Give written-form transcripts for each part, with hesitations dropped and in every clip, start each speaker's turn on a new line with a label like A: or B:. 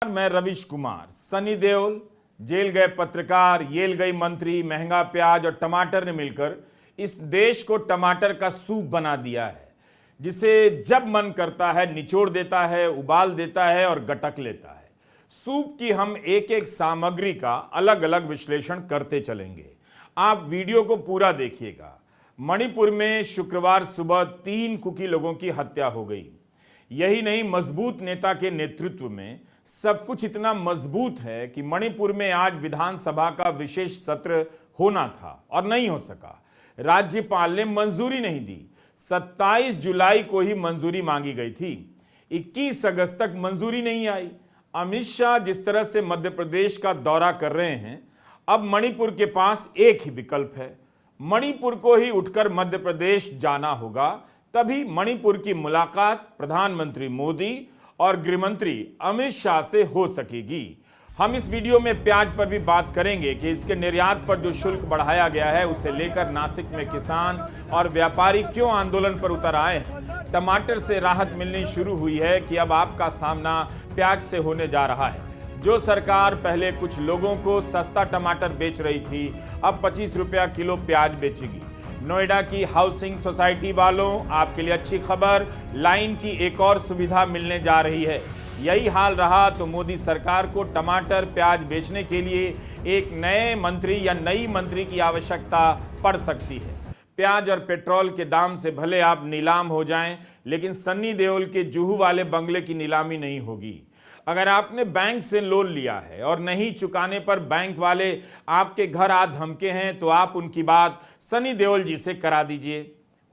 A: मैं रविश कुमार। सनी देओल, जेल गए पत्रकार, येल गई मंत्री, महंगा प्याज और टमाटर ने मिलकर इस देश को टमाटर का सूप बना दिया है, जिसे जब मन करता है निचोड़ देता है, उबाल देता है और गटक लेता है। सूप की हम एक एक सामग्री का अलग अलग विश्लेषण करते चलेंगे। आप वीडियो को पूरा देखिएगा। मणिपुर में शुक्रवार सुबह 3 कुकी लोगों की हत्या हो गई। यही नहीं, मजबूत नेता के नेतृत्व में सब कुछ इतना मजबूत है कि मणिपुर में आज विधानसभा का विशेष सत्र होना था और नहीं हो सका। राज्यपाल ने मंजूरी नहीं दी। 27 जुलाई को ही मंजूरी मांगी गई थी, 21 अगस्त तक मंजूरी नहीं आई। अमित शाह जिस तरह से मध्य प्रदेश का दौरा कर रहे हैं, अब मणिपुर के पास एक ही विकल्प है, मणिपुर को ही उठकर मध्य प्रदेश जाना होगा। तभी मणिपुर की मुलाकात प्रधानमंत्री मोदी और गृहमंत्री अमित शाह से हो सकेगी। हम इस वीडियो में प्याज पर भी बात करेंगे कि इसके निर्यात पर जो शुल्क बढ़ाया गया है, उसे लेकर नासिक में किसान और व्यापारी क्यों आंदोलन पर उतर आए हैं। टमाटर से राहत मिलनी शुरू हुई है कि अब आपका सामना प्याज से होने जा रहा है। जो सरकार पहले कुछ लोगों को सस्ता टमाटर बेच रही थी, अब 25 रुपया किलो प्याज बेचेगी। नोएडा की हाउसिंग सोसाइटी वालों, आपके लिए अच्छी खबर, लाइन की एक और सुविधा मिलने जा रही है। यही हाल रहा तो मोदी सरकार को टमाटर प्याज बेचने के लिए एक नए मंत्री या नई मंत्री की आवश्यकता पड़ सकती है। प्याज और पेट्रोल के दाम से भले आप नीलाम हो जाएं, लेकिन सन्नी देओल के जुहू वाले बंगले की नीलामी नहीं होगी। अगर आपने बैंक से लोन लिया है और नहीं चुकाने पर बैंक वाले आपके घर आ धमके हैं, तो आप उनकी बात सनी देओल जी से करा दीजिए।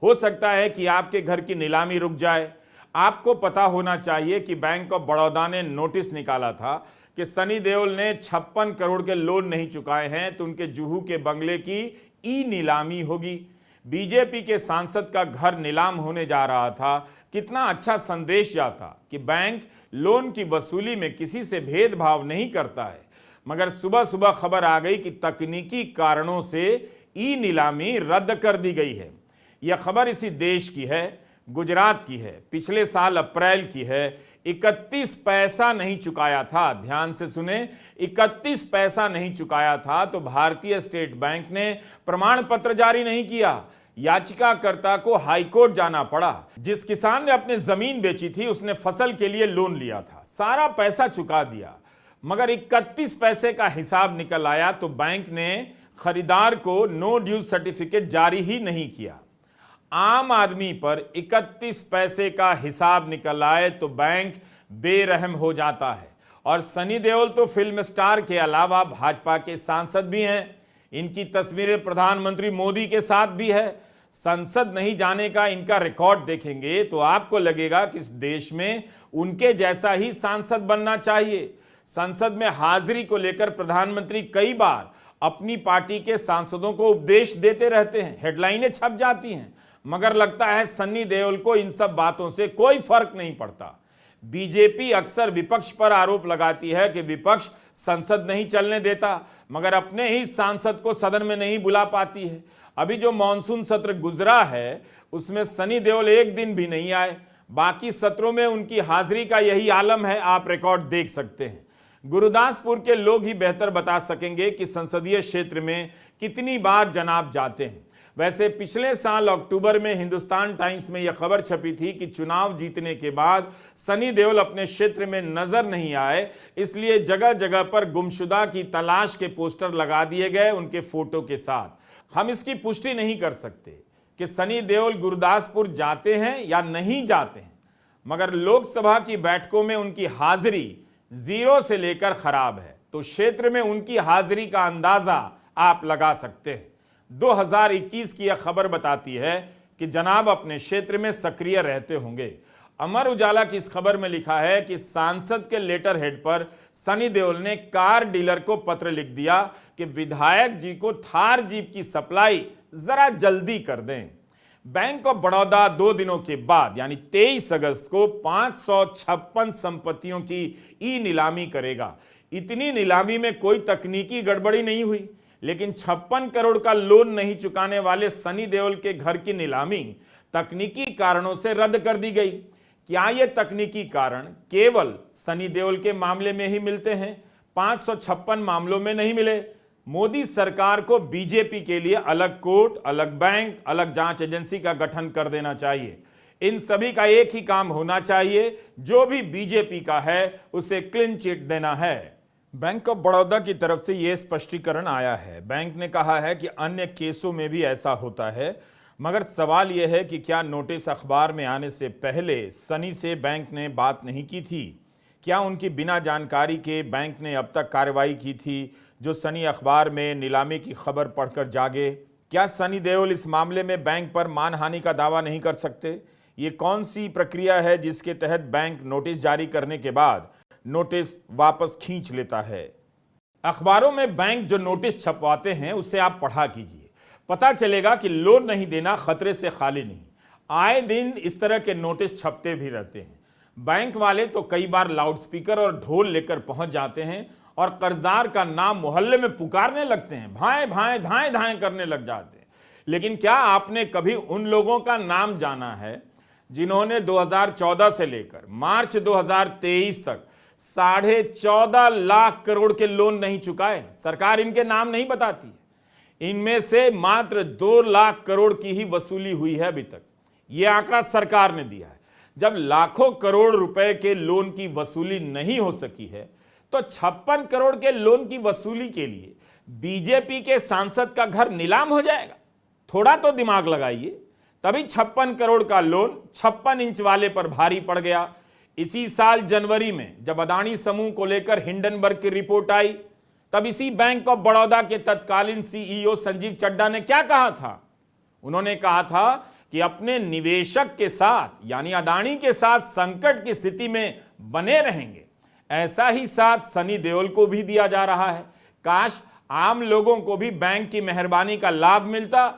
A: हो सकता है कि आपके घर की नीलामी रुक जाए। आपको पता होना चाहिए कि बैंक ऑफ बड़ौदा ने नोटिस निकाला था कि सनी देओल ने 56 करोड़ के लोन नहीं चुकाए हैं, तो उनके जुहू के बंगले की ई नीलामी होगी। बीजेपी के सांसद का घर नीलाम होने जा रहा था। कितना अच्छा संदेश जाता कि बैंक लोन की वसूली में किसी से भेदभाव नहीं करता है। मगर सुबह सुबह खबर आ गई कि तकनीकी कारणों से ई नीलामी रद्द कर दी गई है। यह खबर इसी देश की है, गुजरात की है, पिछले साल अप्रैल की है। 31 पैसा नहीं चुकाया था, ध्यान से सुने, 31 पैसा नहीं चुकाया था तो भारतीय स्टेट बैंक ने प्रमाण पत्र जारी नहीं किया। याचिकाकर्ता को हाईकोर्ट जाना पड़ा। जिस किसान ने अपनी जमीन बेची थी, उसने फसल के लिए लोन लिया था, सारा पैसा चुका दिया, मगर 31 पैसे का हिसाब निकल आया तो बैंक ने खरीदार को नो ड्यूज सर्टिफिकेट जारी ही नहीं किया। आम आदमी पर 31 पैसे का हिसाब निकल आए तो बैंक बेरहम हो जाता है। और सनी देओल तो फिल्म स्टार के अलावा भाजपा के सांसद भी हैं। इनकी तस्वीरें प्रधानमंत्री मोदी के साथ भी है। संसद नहीं जाने का इनका रिकॉर्ड देखेंगे तो आपको लगेगा कि इस देश में उनके जैसा ही सांसद बनना चाहिए। संसद में हाजिरी को लेकर प्रधानमंत्री कई बार अपनी पार्टी के सांसदों को उपदेश देते रहते हैं, हेडलाइनें छप जाती हैं, मगर लगता है सन्नी देओल को इन सब बातों से कोई फर्क नहीं पड़ता। बीजेपी अक्सर विपक्ष पर आरोप लगाती है कि विपक्ष संसद नहीं चलने देता, मगर अपने ही सांसद को सदन में नहीं बुला पाती है। अभी जो मॉनसून सत्र गुजरा है, उसमें सनी देओल एक दिन भी नहीं आए। बाकी सत्रों में उनकी हाजिरी का यही आलम है, आप रिकॉर्ड देख सकते हैं। गुरुदासपुर के लोग ही बेहतर बता सकेंगे कि संसदीय क्षेत्र में कितनी बार जनाब जाते हैं। वैसे पिछले साल अक्टूबर में हिंदुस्तान टाइम्स में यह खबर छपी थी कि चुनाव जीतने के बाद सनी देओल अपने क्षेत्र में नजर नहीं आए, इसलिए जगह जगह पर गुमशुदा की तलाश के पोस्टर लगा दिए गए उनके फोटो के साथ। हम इसकी पुष्टि नहीं कर सकते कि सनी देओल गुरुदासपुर जाते हैं या नहीं जाते हैं, मगर लोकसभा की बैठकों में उनकी हाजिरी 0 से लेकर खराब है, तो क्षेत्र में उनकी हाजिरी का अंदाजा आप लगा सकते हैं। 2021 की यह खबर बताती है कि जनाब अपने क्षेत्र में सक्रिय रहते होंगे। अमर उजाला की इस खबर में लिखा है कि सांसद के लेटर हेड पर सनी देओल ने कार डीलर को पत्र लिख दिया कि विधायक जी को थार जीप की सप्लाई जरा जल्दी कर दें। बैंक ऑफ बड़ौदा 2 दिनों के बाद यानी 23 अगस्त को 556 संपत्तियों की ई नीलामी करेगा। इतनी नीलामी में कोई तकनीकी गड़बड़ी नहीं हुई, लेकिन 56 करोड़ का लोन नहीं चुकाने वाले सनी देओल के घर की नीलामी तकनीकी कारणों से रद्द कर दी गई। क्या ये तकनीकी कारण केवल सनी देओल के मामले में ही मिलते हैं? 556 मामलों में नहीं मिले। मोदी सरकार को बीजेपी के लिए अलग कोर्ट, अलग बैंक, अलग जांच एजेंसी का गठन कर देना चाहिए। इन सभी का एक ही काम होना चाहिए, जो भी बीजेपी का है उसे क्लीन चिट देना है। बैंक ऑफ बड़ौदा की तरफ से यह स्पष्टीकरण आया है। बैंक ने कहा है कि अन्य केसों में भी ऐसा होता है, मगर सवाल यह है कि क्या नोटिस अखबार में आने से पहले सनी से बैंक ने बात नहीं की थी? क्या उनकी बिना जानकारी के बैंक ने अब तक कार्रवाई की थी जो सनी अखबार में नीलामी की खबर पढ़कर जागे? क्या सनी देओल इस मामले में बैंक पर मानहानि का दावा नहीं कर सकते? ये कौन सी प्रक्रिया है जिसके तहत बैंक नोटिस जारी करने के बाद नोटिस वापस खींच लेता है? अखबारों में बैंक जो नोटिस छपवाते हैं उसे आप पढ़ा कीजिए, पता चलेगा कि लोन नहीं देना खतरे से खाली नहीं। आए दिन इस तरह के नोटिस छपते भी रहते हैं। बैंक वाले तो कई बार लाउडस्पीकर और ढोल लेकर पहुंच जाते हैं और कर्जदार का नाम मोहल्ले में पुकारने लगते हैं, भाए भाए धाएं धाएं करने लग जाते हैं। लेकिन क्या आपने कभी उन लोगों का नाम जाना है जिन्होंने 2014 से लेकर मार्च 2023 तक 14.5 लाख करोड़ के लोन नहीं चुकाए? सरकार इनके नाम नहीं बताती। इनमें से मात्र 2 लाख करोड़ की ही वसूली हुई है अभी तक। यह आंकड़ा सरकार ने दिया है। जब लाखों करोड़ रुपए के लोन की वसूली नहीं हो सकी है, तो 56 करोड़ के लोन की वसूली के लिए बीजेपी के सांसद का घर नीलाम हो जाएगा? थोड़ा तो दिमाग लगाइए। तभी 56 करोड़ का लोन 56 इंच वाले पर भारी पड़ गया। इसी साल जनवरी में जब अदानी समूह को लेकर हिंडनबर्ग की रिपोर्ट आई, तब इसी बैंक ऑफ बड़ौदा के तत्कालीन सीईओ संजीव चड्ढा ने क्या कहा था? उन्होंने कहा था कि अपने निवेशक के साथ यानी अदानी के साथ संकट की स्थिति में बने रहेंगे। ऐसा ही साथ सनी देओल को भी दिया जा रहा है। काश आम लोगों को भी बैंक की मेहरबानी का लाभ मिलता।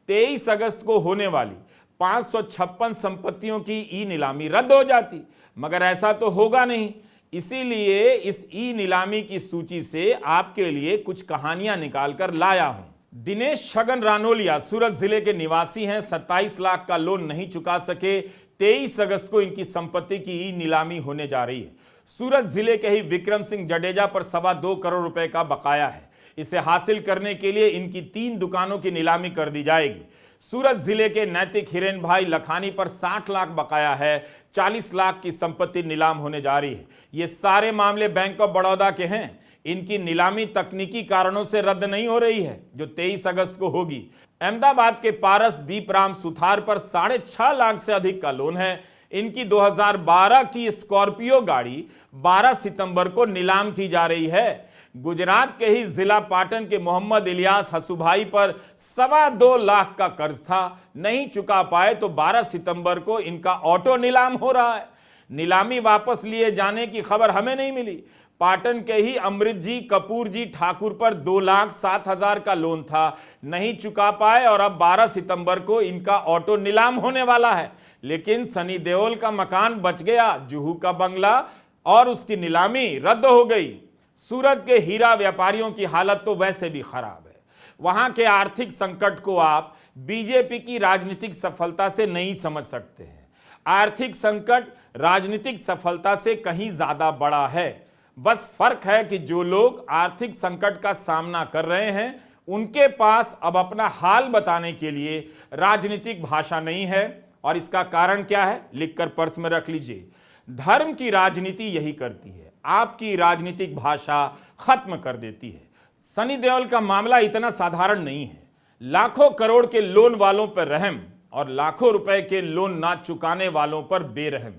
A: 23 अगस्त को होने वाली 556 संपत्तियों की ई नीलामी रद्द हो जाती, मगर ऐसा तो होगा नहीं। इसीलिए इस ई नीलामी की सूची से आपके लिए कुछ कहानियां निकालकर लाया हूं। दिनेश छगन रानोलिया सूरत जिले के निवासी हैं। 27 लाख का लोन नहीं चुका सके। 23 अगस्त को इनकी संपत्ति की ई नीलामी होने जा रही है। सूरत जिले के ही विक्रम सिंह जडेजा पर 2.25 करोड़ रुपए का बकाया है। इसे हासिल करने के लिए इनकी 3 दुकानों की नीलामी कर दी जाएगी। सूरत जिले के नैतिक हिरेन भाई लखानी पर 60 लाख बकाया है। 40 लाख की संपत्ति नीलाम होने जा रही है। ये सारे मामले बैंक ऑफ बड़ौदा के हैं। इनकी नीलामी तकनीकी कारणों से रद्द नहीं हो रही है, जो 23 अगस्त को होगी। अहमदाबाद के पारस दीपराम सुथार पर 6.5 लाख से अधिक का लोन है। इनकी 2012 की स्कॉर्पियो गाड़ी 12 सितंबर को नीलाम की जा रही है। गुजरात के ही जिला पाटन के मोहम्मद इलियास हसुभाई पर 2.25 लाख का कर्ज था, नहीं चुका पाए तो 12 सितंबर को इनका ऑटो नीलाम हो रहा है। नीलामी वापस लिए जाने की खबर हमें नहीं मिली। पाटन के ही अमृत जी कपूर जी ठाकुर पर 2,07,000 का लोन था, नहीं चुका पाए और अब 12 सितंबर को इनका ऑटो नीलाम होने वाला है। लेकिन सनी देओल का मकान बच गया, जुहू का बंगला, और उसकी नीलामी रद्द हो गई। सूरत के हीरा व्यापारियों की हालत तो वैसे भी खराब है। वहां के आर्थिक संकट को आप बीजेपी की राजनीतिक सफलता से नहीं समझ सकते हैं। आर्थिक संकट राजनीतिक सफलता से कहीं ज्यादा बड़ा है। बस फर्क है कि जो लोग आर्थिक संकट का सामना कर रहे हैं, उनके पास अब अपना हाल बताने के लिए राजनीतिक भाषा नहीं है। और इसका कारण क्या है, लिखकर पर्स में रख लीजिए। धर्म की राजनीति यही करती है, आपकी राजनीतिक भाषा खत्म कर देती है। सनी देओल का मामला इतना साधारण नहीं है। लाखों करोड़ के लोन वालों पर रहम और लाखों रुपए के लोन ना चुकाने वालों पर बेरहम।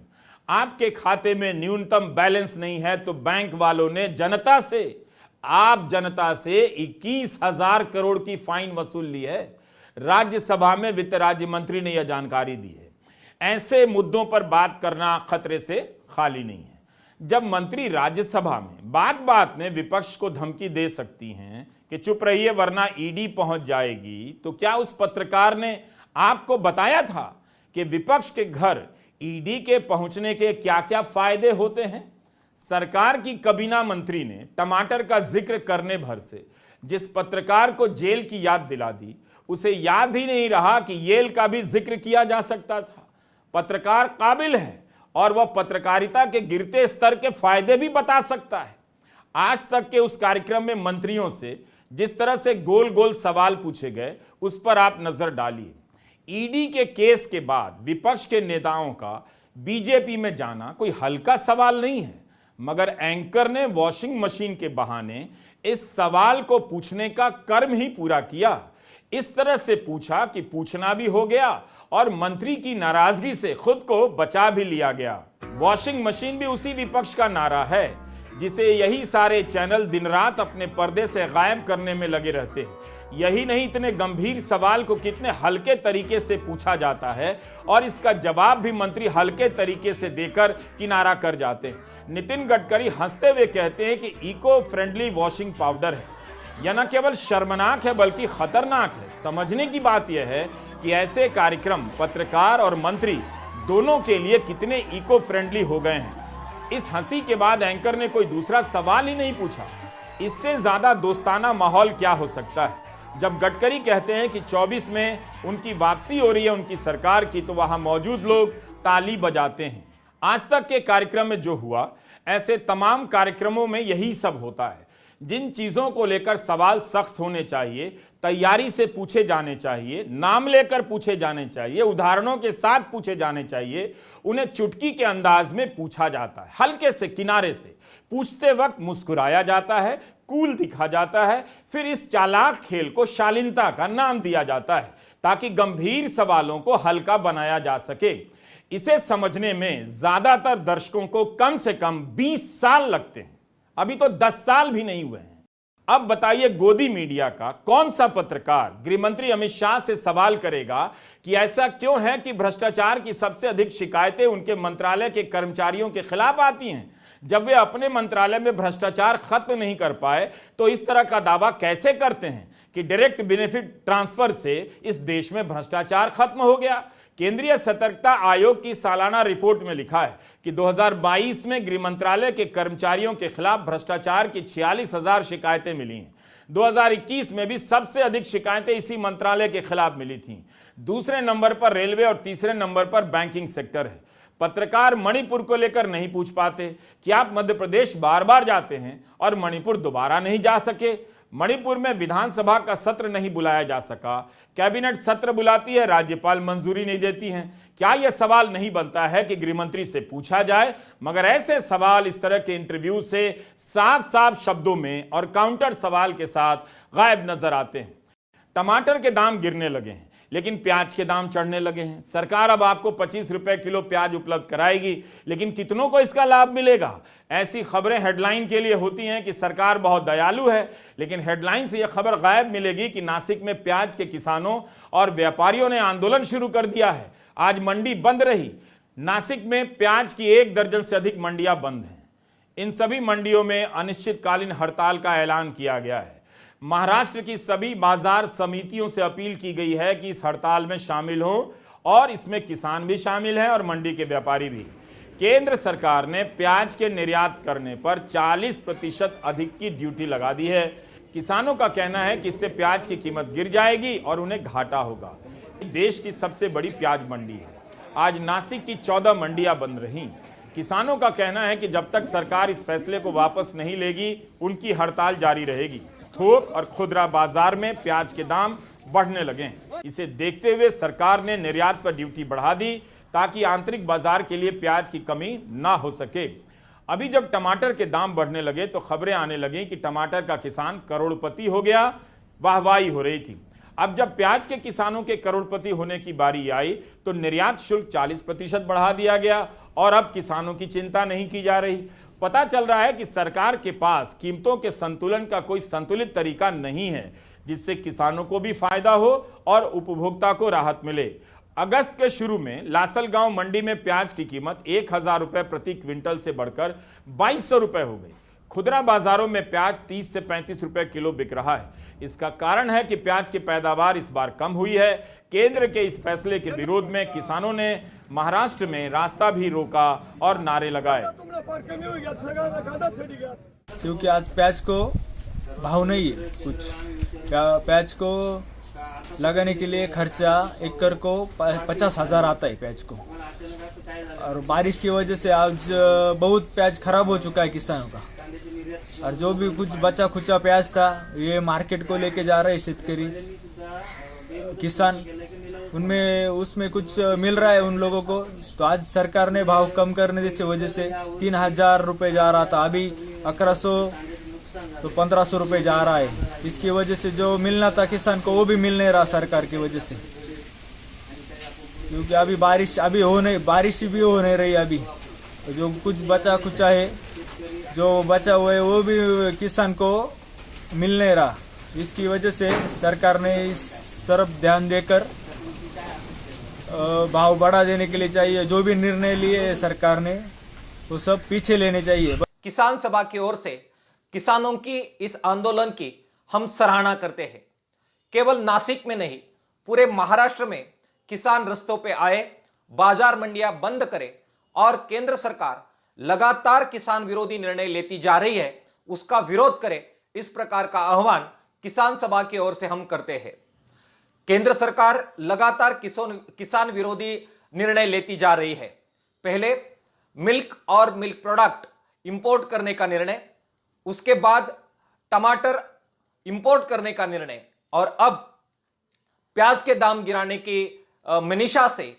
A: आपके खाते में न्यूनतम बैलेंस नहीं है तो बैंक वालों ने जनता से, आप जनता से 21,000 करोड़ की फाइन वसूल ली है। राज्यसभा में वित्त राज्य मंत्री ने यह जानकारी दी है। ऐसे मुद्दों पर बात करना खतरे से खाली नहीं है। जब मंत्री राज्यसभा में बात बात में विपक्ष को धमकी दे सकती हैं कि चुप रहिए वरना ईडी पहुंच जाएगी, तो क्या उस पत्रकार ने आपको बताया था कि विपक्ष के घर ईडी के पहुंचने के क्या क्या फायदे होते हैं? सरकार की कबीना मंत्री ने टमाटर का जिक्र करने भर से जिस पत्रकार को जेल की याद दिला दी, उसे याद ही नहीं रहा कि येल का भी जिक्र किया जा सकता था। पत्रकार काबिल है और वह पत्रकारिता के गिरते स्तर के फायदे भी बता सकता है। आज तक के उस कार्यक्रम में मंत्रियों से जिस तरह से गोल गोल सवाल पूछे गए, उस पर आप नजर डालिए। ईडी के केस के बाद विपक्ष के नेताओं का बीजेपी में जाना कोई हल्का सवाल नहीं है, मगर एंकर ने वॉशिंग मशीन के बहाने इस सवाल को पूछने का कर्म ही पूरा किया। इस तरह से पूछा कि पूछना भी हो गया और मंत्री की नाराजगी से खुद को बचा भी लिया गया। वॉशिंग मशीन भी उसी विपक्ष का नारा है जिसे यही सारे चैनल दिन रात अपने पर्दे से गायब करने में लगे रहते हैं। यही नहीं, इतने गंभीर सवाल को कितने हल्के तरीके से पूछा जाता है और इसका जवाब भी मंत्री हल्के तरीके से देकर किनारा कर जाते हैं। नितिन गडकरी हंसते हुए कहते हैं कि इको फ्रेंडली वॉशिंग पाउडर है। यह न केवल शर्मनाक है बल्कि खतरनाक है। समझने की बात यह है कि ऐसे कार्यक्रम पत्रकार और मंत्री दोनों के लिए कितने इको फ्रेंडली हो गए हैं। इस हंसी के बाद एंकर ने कोई दूसरा सवाल ही नहीं पूछा। इससे ज्यादा दोस्ताना माहौल क्या हो सकता है। जब गडकरी कहते हैं कि 24 में उनकी वापसी हो रही है उनकी सरकार की, तो वहां मौजूद लोग ताली बजाते हैं। आज तक के कार्यक्रम में जो हुआ, ऐसे तमाम कार्यक्रमों में यही सब होता है। जिन चीजों को लेकर सवाल सख्त होने चाहिए, तैयारी से पूछे जाने चाहिए, नाम लेकर पूछे जाने चाहिए, उदाहरणों के साथ पूछे जाने चाहिए, उन्हें चुटकी के अंदाज में पूछा जाता है। हल्के से, किनारे से पूछते वक्त मुस्कुराया जाता है, कूल दिखा जाता है। फिर इस चालाक खेल को शालीनता का नाम दिया जाता है ताकि गंभीर सवालों को हल्का बनाया जा सके। इसे समझने में ज्यादातर दर्शकों को कम से कम 20 साल लगते हैं, अभी तो 10 साल भी नहीं हुए हैं। अब बताइए, गोदी मीडिया का कौन सा पत्रकार गृहमंत्री अमित शाह से सवाल करेगा कि ऐसा क्यों है कि भ्रष्टाचार की सबसे अधिक शिकायतें उनके मंत्रालय के कर्मचारियों के खिलाफ आती हैं। जब वे अपने मंत्रालय में भ्रष्टाचार खत्म नहीं कर पाए तो इस तरह का दावा कैसे करते हैं कि डायरेक्ट बेनिफिट ट्रांसफर से इस देश में भ्रष्टाचार खत्म हो गया। केंद्रीय सतर्कता आयोग की सालाना रिपोर्ट में लिखा है कि 2022 में गृह मंत्रालय के कर्मचारियों के खिलाफ भ्रष्टाचार की 46,000 शिकायतें मिली हैं। 2021 में भी सबसे अधिक शिकायतें इसी मंत्रालय के खिलाफ मिली थीं। दूसरे नंबर पर रेलवे और तीसरे नंबर पर बैंकिंग सेक्टर है। पत्रकार मणिपुर को लेकर नहीं पूछ पाते कि आप मध्य प्रदेश बार बार जाते हैं और मणिपुर दोबारा नहीं जा सके। मणिपुर में विधानसभा का सत्र नहीं बुलाया जा सका। कैबिनेट सत्र बुलाती है, राज्यपाल मंजूरी नहीं देती हैं। क्या यह सवाल नहीं बनता है कि गृहमंत्री से पूछा जाए? मगर ऐसे सवाल इस तरह के इंटरव्यू से साफ साफ शब्दों में और काउंटर सवाल के साथ गायब नजर आते हैं। टमाटर के दाम गिरने लगे हैं लेकिन प्याज के दाम चढ़ने लगे हैं। सरकार अब आपको 25 रुपए किलो प्याज उपलब्ध कराएगी, लेकिन कितनों को इसका लाभ मिलेगा? ऐसी खबरें हेडलाइन के लिए होती हैं कि सरकार बहुत दयालु है, लेकिन हेडलाइन से यह खबर गायब मिलेगी कि नासिक में प्याज के किसानों और व्यापारियों ने आंदोलन शुरू कर दिया है। आज मंडी बंद रही। नासिक में प्याज की 1 दर्जन से अधिक मंडियां बंद हैं। इन सभी मंडियों में अनिश्चितकालीन हड़ताल का ऐलान किया गया है। महाराष्ट्र की सभी बाजार समितियों से अपील की गई है कि इस हड़ताल में शामिल हो और इसमें किसान भी शामिल हैं और मंडी के व्यापारी भी। केंद्र सरकार ने प्याज के निर्यात करने पर 40% अधिक की ड्यूटी लगा दी है। किसानों का कहना है कि इससे प्याज की कीमत गिर जाएगी और उन्हें घाटा होगा। देश की सबसे बड़ी प्याज मंडी है। आज नासिक की 14 मंडियां बंद रहीं। किसानों का कहना है कि जब तक सरकार इस फैसले को वापस नहीं लेगी, उनकी हड़ताल जारी रहेगी। थोक और खुदरा बाजार में प्याज के दाम बढ़ने लगे। इसे देखते हुए सरकार ने निर्यात पर ड्यूटी बढ़ा दी ताकि आंतरिक बाजार के लिए प्याज की कमी ना हो सके। अभी जब टमाटर के दाम बढ़ने लगे तो खबरें आने लगी कि टमाटर का किसान करोड़पति हो गया। वाहवाही हो रही थी। अब जब प्याज के किसानों के करोड़पति होने की बारी आई तो निर्यात शुल्क 40% बढ़ा दिया गया और अब किसानों की चिंता नहीं की जा रही। पता चल रहा है कि सरकार के पास कीमतों के संतुलन का कोई संतुलित तरीका नहीं है जिससे किसानों को भी फायदा हो और उपभोक्ता को राहत मिले। अगस्त के शुरू में लासलगांव मंडी में प्याज की कीमत 1,000 रुपए प्रति क्विंटल से बढ़कर 2,200 रुपए हो गई। खुदरा बाजारों में प्याज 30 से 35 रुपए किलो बिक रहा है। इसका कारण है कि प्याज की पैदावार इस बार कम हुई है। केंद्र के इस फैसले के विरोध में किसानों ने महाराष्ट्र में रास्ता भी रोका और नारे लगाए।
B: क्योंकि आज प्याज को भाव नहीं है कुछ। प्याज को लगाने के लिए खर्चा एकड़ को 50,000 आता है प्याज को। और बारिश की वजह से आज बहुत प्याज खराब हो चुका है किसानों का। और जो भी कुछ बचा खुचा प्याज था ये मार्केट को लेके जा रहे शेतकरी किसान, उनमें उसमें कुछ मिल रहा है उन लोगों को। तो आज सरकार ने भाव कम करने की वजह से 3000 रुपये जा रहा था, अभी 1100 तो 1500 रुपये जा रहा है। इसकी वजह से जो मिलना था किसान को वो भी मिल नहीं रहा सरकार की वजह से, क्योंकि अभी बारिश भी हो नहीं रही अभी। तो जो कुछ बचा खुचा है, जो बचा हुआ है वो भी किसान को मिल नहीं रहा। इसकी वजह से सरकार ने इस तरफ ध्यान देकर भाव बढ़ा देने के लिए चाहिए। जो भी निर्णय लिए सरकार ने वो सब पीछे लेने चाहिए।
C: किसान सभा की ओर से किसानों की इस आंदोलन की हम सराहना करते हैं। केवल नासिक में नहीं, पूरे महाराष्ट्र में किसान रस्तों पे आए, बाजार मंडियां बंद करे और केंद्र सरकार लगातार किसान विरोधी निर्णय लेती जा रही है उसका विरोध करे, इस प्रकार का आह्वान किसान सभा की ओर से हम करते हैं। केंद्र सरकार लगातार किसान विरोधी निर्णय लेती जा रही है। पहले मिल्क और मिल्क प्रोडक्ट इंपोर्ट करने का निर्णय, उसके बाद टमाटर इंपोर्ट करने का निर्णय, और अब प्याज के दाम गिराने की मनीषा से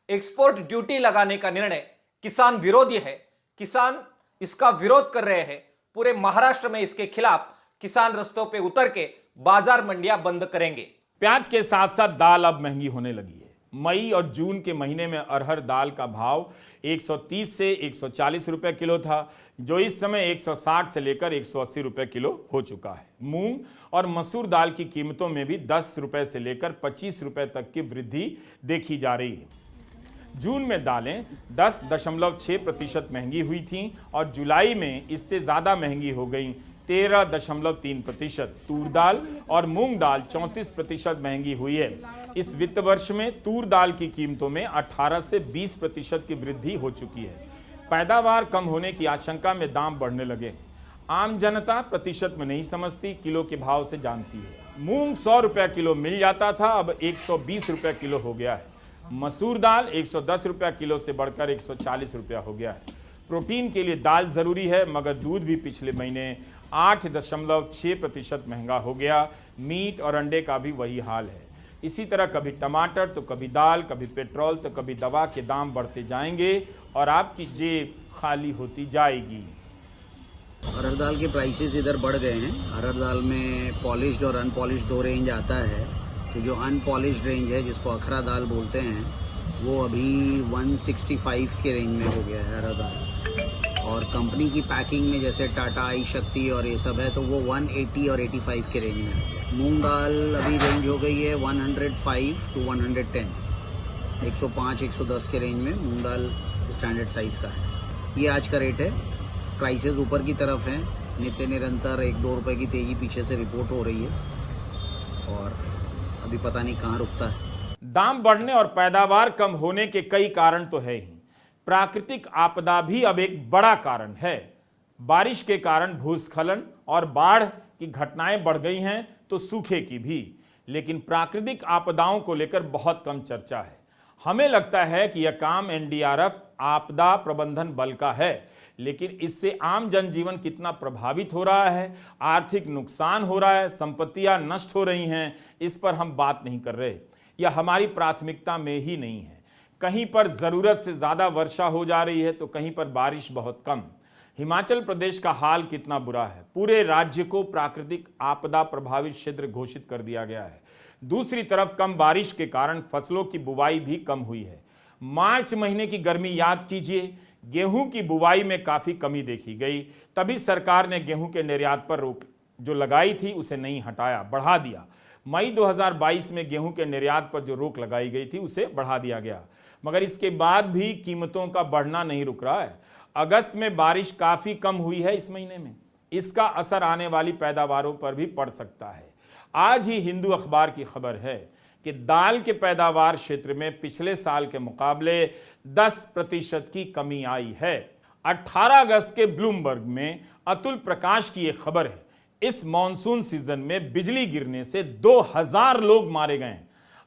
C: एक्सपोर्ट ड्यूटी लगाने का निर्णय किसान विरोधी है। किसान इसका विरोध कर रहे हैं। पूरे महाराष्ट्र में इसके खिलाफ किसान रस्तों पे उतर के बाजार मंडियां बंद करेंगे।
A: प्याज के साथ साथ दाल अब महंगी होने लगी है। मई और जून के महीने में अरहर दाल का भाव 130 से 140 रुपए किलो था, जो इस समय 160 से लेकर 180 रुपए किलो हो चुका है। मूंग और मसूर दाल की कीमतों में भी 10 रुपए से लेकर 25 रुपए तक की वृद्धि देखी जा रही है। जून में दालें 10.6% महंगी हुई थीं और जुलाई में इससे ज़्यादा महंगी हो गईं, 13.3%। तूर दाल और मूंग दाल 34% महंगी हुई है। इस वित्त वर्ष में तूर दाल की कीमतों में 18 से 20% की वृद्धि हो चुकी है। पैदावार कम होने की आशंका में दाम बढ़ने लगे हैं। आम जनता प्रतिशत में नहीं समझती, किलो के भाव से जानती है। मूंग 100 रुपये किलो मिल जाता था, अब 120 रुपये किलो हो गया है। मसूर दाल 110 रुपये किलो से बढ़कर 140 रुपया हो गया है। प्रोटीन के लिए दाल जरूरी है, मगर दूध भी पिछले महीने 8.6% महंगा हो गया। मीट और अंडे का भी वही हाल है। इसी तरह कभी टमाटर तो कभी दाल, कभी पेट्रोल तो कभी दवा के दाम बढ़ते जाएंगे और आपकी जेब खाली होती जाएगी।
D: अरहर दाल के प्राइसेस इधर बढ़ गए हैं। अरहर दाल में पॉलिश्ड और अनपॉलिश्ड दो रेंज आता है। तो जो अनपॉलिश्ड रेंज है, जिसको अखरा दाल बोलते हैं, वो अभी 165 के रेंज में हो गया है अरहर दाल। और कंपनी की पैकिंग में जैसे टाटा, आई शक्ति और ये सब है, तो वो 180 और 85 के रेंज में है। मूंग दाल अभी रेंज हो गई है 105 टू 110, 105 110 के रेंज में मूंग दाल स्टैंडर्ड साइज का है। ये आज का रेट है। प्राइसेस ऊपर की तरफ हैं, नित्य निरंतर 1-2 रुपए की तेजी पीछे से रिपोर्ट हो रही है और अभी पता नहीं कहाँ रुकता है।
A: दाम बढ़ने और पैदावार कम होने के कई कारण तो है ही। प्राकृतिक आपदा भी अब एक बड़ा कारण है। बारिश के कारण भूस्खलन और बाढ़ की घटनाएं बढ़ गई हैं, तो सूखे की भी। लेकिन प्राकृतिक आपदाओं को लेकर बहुत कम चर्चा है। हमें लगता है कि यह काम एनडीआरएफ आपदा प्रबंधन बल का है, लेकिन इससे आम जनजीवन कितना प्रभावित हो रहा है, आर्थिक नुकसान हो रहा है, संपत्तियां नष्ट हो रही हैं, इस पर हम बात नहीं कर रहे। यह हमारी प्राथमिकता में ही नहीं है। कहीं पर ज़रूरत से ज़्यादा वर्षा हो जा रही है तो कहीं पर बारिश बहुत कम। हिमाचल प्रदेश का हाल कितना बुरा है। पूरे राज्य को प्राकृतिक आपदा प्रभावित क्षेत्र घोषित कर दिया गया है। दूसरी तरफ कम बारिश के कारण फसलों की बुवाई भी कम हुई है। मार्च महीने की गर्मी याद कीजिए, गेहूं की बुवाई में काफ़ी कमी देखी गई। तभी सरकार ने गेहूं के निर्यात पर रोक जो लगाई थी उसे नहीं हटाया, बढ़ा दिया। मई 2022 में गेहूं के निर्यात पर जो रोक लगाई गई थी उसे बढ़ा दिया गया, मगर इसके बाद भी कीमतों का बढ़ना नहीं रुक रहा है। अगस्त में बारिश काफ़ी कम हुई है इस महीने में। इसका असर आने वाली पैदावारों पर भी पड़ सकता है। आज ही हिंदू अखबार की खबर है कि दाल के पैदावार क्षेत्र में पिछले साल के मुकाबले 10% की कमी आई है। 18 अगस्त के ब्लूमबर्ग में अतुल प्रकाश की एक खबर है। इस मॉनसून सीजन में बिजली गिरने से 2000 लोग मारे गए।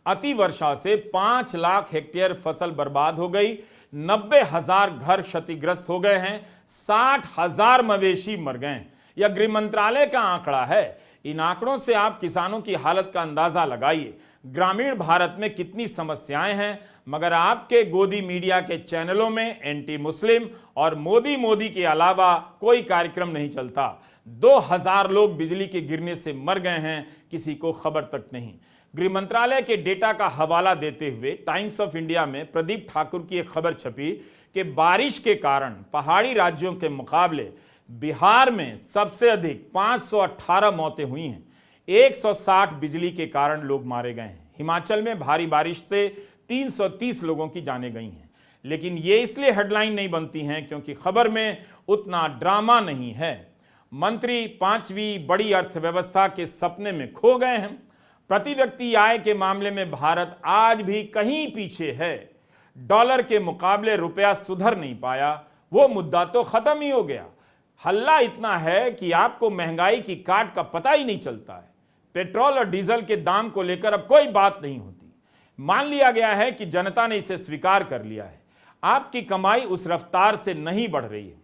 A: अति वर्षा से 5 लाख हेक्टेयर फसल बर्बाद हो गई। 90,000 घर क्षतिग्रस्त हो गए हैं, 60,000 मवेशी मर गए हैं। यह गृह मंत्रालय का आंकड़ा है। इन आंकड़ों से आप किसानों की हालत का अंदाजा लगाइए। ग्रामीण भारत में कितनी समस्याएं हैं, मगर आपके गोदी मीडिया के चैनलों में एंटी मुस्लिम और मोदी के अलावा कोई कार्यक्रम नहीं चलता। 2,000 लोग बिजली के गिरने से मर गए हैं, किसी को खबर तक नहीं। गृह मंत्रालय के डेटा का हवाला देते हुए टाइम्स ऑफ इंडिया में प्रदीप ठाकुर की एक खबर छपी कि बारिश के कारण पहाड़ी राज्यों के मुकाबले बिहार में सबसे अधिक 518 मौतें हुई हैं। 160 बिजली के कारण लोग मारे गए हैं। हिमाचल में भारी बारिश से 330 लोगों की जानें गई हैं। लेकिन ये इसलिए हेडलाइन नहीं बनती हैं क्योंकि खबर में उतना ड्रामा नहीं है। मंत्री 5वीं बड़ी अर्थव्यवस्था के सपने में खो गए हैं। प्रति व्यक्ति आय के मामले में भारत आज भी कहीं पीछे है। डॉलर के मुकाबले रुपया सुधर नहीं पाया, वो मुद्दा तो खत्म ही हो गया। हल्ला इतना है कि आपको महंगाई की काट का पता ही नहीं चलता है। पेट्रोल और डीजल के दाम को लेकर अब कोई बात नहीं होती। मान लिया गया है कि जनता ने इसे स्वीकार कर लिया है। आपकी कमाई उस रफ्तार से नहीं बढ़ रही है।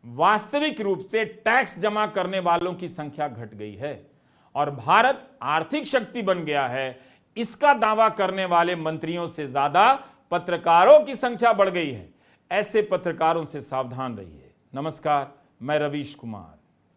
A: वास्तविक रूप से टैक्स जमा करने वालों की संख्या घट गई है और भारत आर्थिक शक्ति बन गया है। इसका दावा करने वाले मंत्रियों से ज्यादा पत्रकारों की संख्या बढ़ गई है। ऐसे पत्रकारों से सावधान रहिए। नमस्कार, मैं रवीश कुमार।